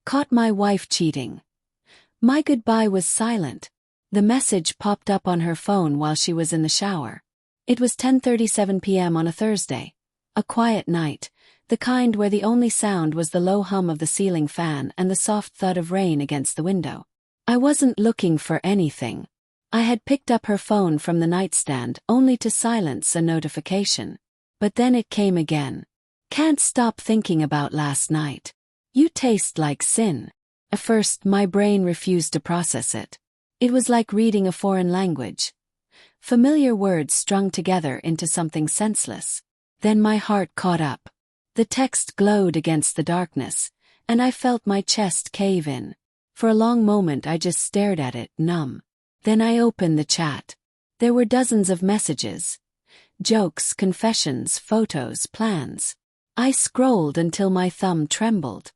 Caught my wife cheating. My goodbye was silent. The message popped up on her phone while she was in the shower. It was 10:37 p.m. on a Thursday. A quiet night, the kind where the only sound was the low hum of the ceiling fan and the soft thud of rain against the window. I wasn't looking for anything. I had picked up her phone from the nightstand only to silence a notification. But then it came again. Can't stop thinking about last night. You taste like sin. At first, my brain refused to process it. It was like reading a foreign language. Familiar words strung together into something senseless. Then my heart caught up. The text glowed against the darkness, and I felt my chest cave in. For a long moment I just stared at it, numb. Then I opened the chat. There were dozens of messages. Jokes, confessions, photos, plans. I scrolled until my thumb trembled.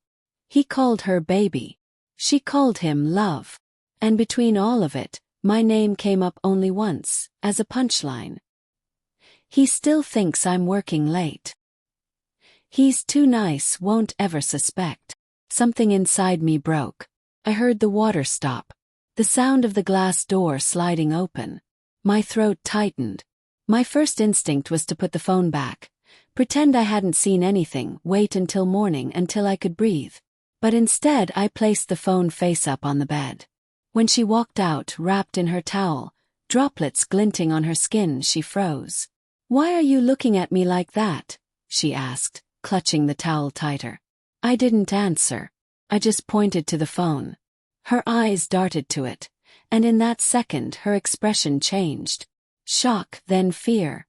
He called her baby. She called him love. And between all of it, my name came up only once, as a punchline. He still thinks I'm working late. He's too nice, won't ever suspect. Something inside me broke. I heard the water stop. The sound of the glass door sliding open. My throat tightened. My first instinct was to put the phone back. Pretend I hadn't seen anything, wait until morning until I could breathe. But instead I placed the phone face up on the bed. When she walked out, wrapped in her towel, droplets glinting on her skin, she froze. "Why are you looking at me like that?" she asked, clutching the towel tighter. I didn't answer. I just pointed to the phone. Her eyes darted to it, and in that second her expression changed. Shock, then fear,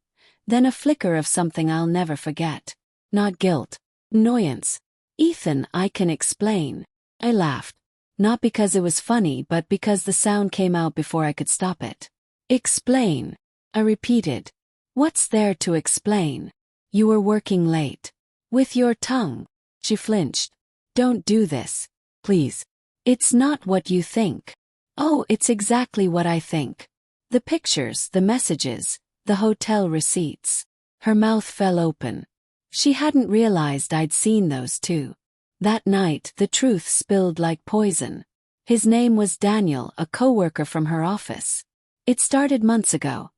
then a flicker of something I'll never forget. Not guilt. Annoyance. "Ethan, I can explain." I laughed. Not because it was funny, but because the sound came out before I could stop it. "Explain," I repeated. "What's there to explain? You were working late. With your tongue." She flinched. "Don't do this. Please. It's not what you think." "Oh, it's exactly what I think. The pictures, the messages, the hotel receipts." Her mouth fell open. She hadn't realized I'd seen those too. That night, the truth spilled like poison. His name was Daniel, a coworker from her office. It started months ago.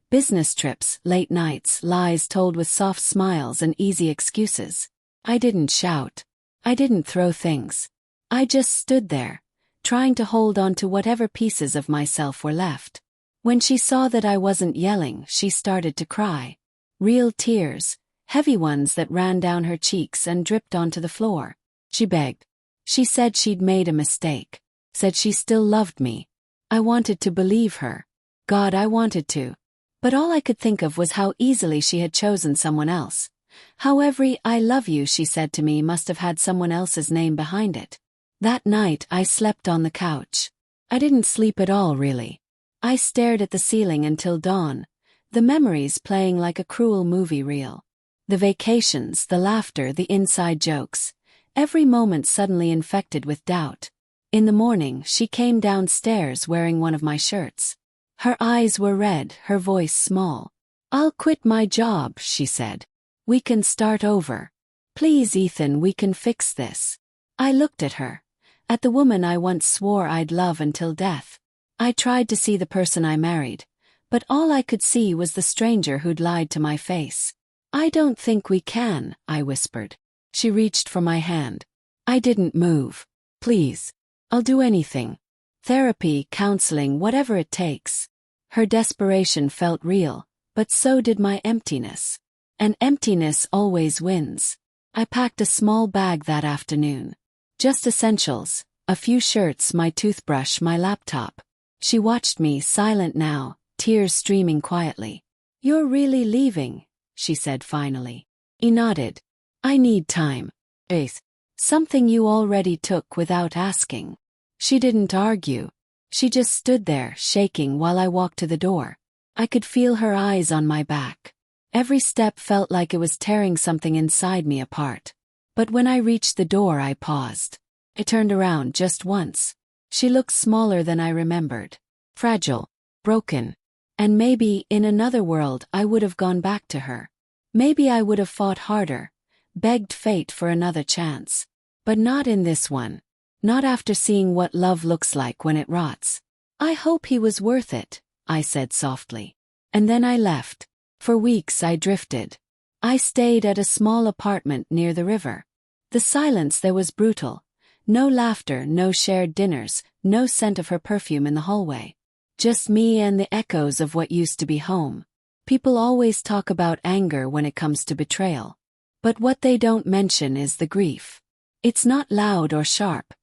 Business trips, late nights, lies told with soft smiles and easy excuses. I didn't shout. I didn't throw things. I just stood there, trying to hold on to whatever pieces of myself were left. When she saw that I wasn't yelling, she started to cry. Real tears, heavy ones that ran down her cheeks and dripped onto the floor. She begged. She said she'd made a mistake. Said she still loved me. I wanted to believe her. God, I wanted to. But all I could think of was how easily she had chosen someone else. How every "I love you" she said to me must have had someone else's name behind it. That night I slept on the couch. I didn't sleep at all, really. I stared at the ceiling until dawn, the memories playing like a cruel movie reel. The vacations, the laughter, the inside jokes. Every moment suddenly infected with doubt. In the morning, she came downstairs wearing one of my shirts. Her eyes were red, her voice small. "I'll quit my job," she said. "We can start over. Please, Ethan, we can fix this." I looked at her. At the woman I once swore I'd love until death. I tried to see the person I married, but all I could see was the stranger who'd lied to my face. "I don't think we can," I whispered. She reached for my hand. I didn't move. "Please. I'll do anything. Therapy, counseling, whatever it takes." Her desperation felt real, but so did my emptiness. And emptiness always wins. I packed a small bag that afternoon. Just essentials, a few shirts, my toothbrush, my laptop. She watched me, silent now, tears streaming quietly. "You're really leaving?" she said finally. He nodded. "I need time." "Faith. Something you already took without asking." She didn't argue. She just stood there, shaking while I walked to the door. I could feel her eyes on my back. Every step felt like it was tearing something inside me apart. But when I reached the door, I paused. I turned around just once. She looked smaller than I remembered. Fragile. Broken. And maybe, in another world, I would have gone back to her. Maybe I would have fought harder, begged fate for another chance. But not in this one. Not after seeing what love looks like when it rots. I hope he was worth it, I said softly. And then I left. For weeks I drifted. I stayed at a small apartment near the river. The silence there was brutal. No laughter, no shared dinners, no scent of her perfume in the hallway. Just me and the echoes of what used to be home. People always talk about anger when it comes to betrayal. But what they don't mention is the grief. It's not loud or sharp.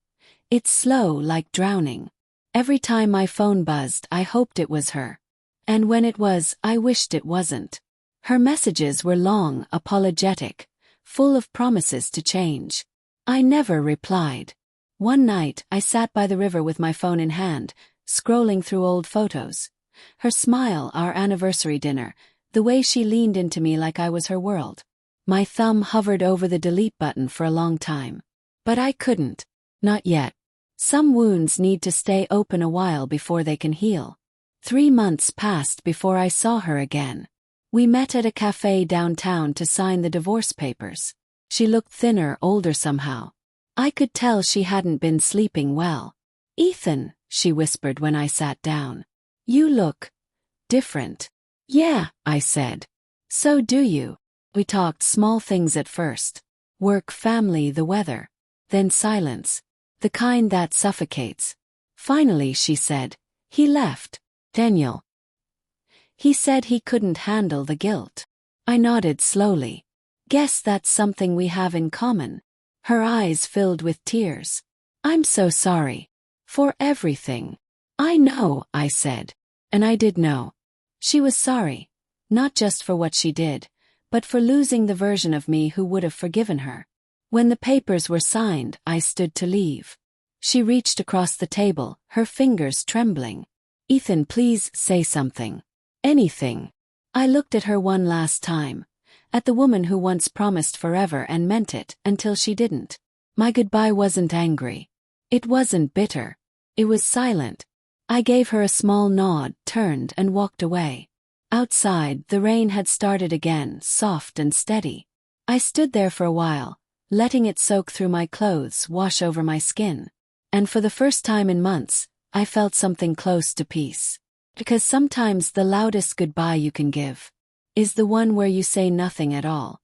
It's slow, like drowning. Every time my phone buzzed, I hoped it was her. And when it was, I wished it wasn't. Her messages were long, apologetic, full of promises to change. I never replied. One night, I sat by the river with my phone in hand, scrolling through old photos. Her smile, our anniversary dinner, the way she leaned into me like I was her world. My thumb hovered over the delete button for a long time. But I couldn't. Not yet. Some wounds need to stay open a while before they can heal. 3 months passed before I saw her again. We met at a cafe downtown to sign the divorce papers. She looked thinner, older somehow. I could tell she hadn't been sleeping well. "Ethan," she whispered when I sat down. "You look different." "Yeah," I said. "So do you." We talked small things at first. Work, family, the weather. Then silence. The kind that suffocates. Finally, she said, "He left. Daniel. He said he couldn't handle the guilt." I nodded slowly. "Guess that's something we have in common." Her eyes filled with tears. "I'm so sorry. For everything." "I know," I said. And I did know. She was sorry. Not just for what she did, but for losing the version of me who would have forgiven her. When the papers were signed, I stood to leave. She reached across the table, her fingers trembling. "Ethan, please say something. Anything." I looked at her one last time. At the woman who once promised forever and meant it until she didn't. My goodbye wasn't angry. It wasn't bitter. It was silent. I gave her a small nod, turned and walked away. Outside, the rain had started again, soft and steady. I stood there for a while, letting it soak through my clothes, wash over my skin. And for the first time in months, I felt something close to peace. Because sometimes the loudest goodbye you can give is the one where you say nothing at all.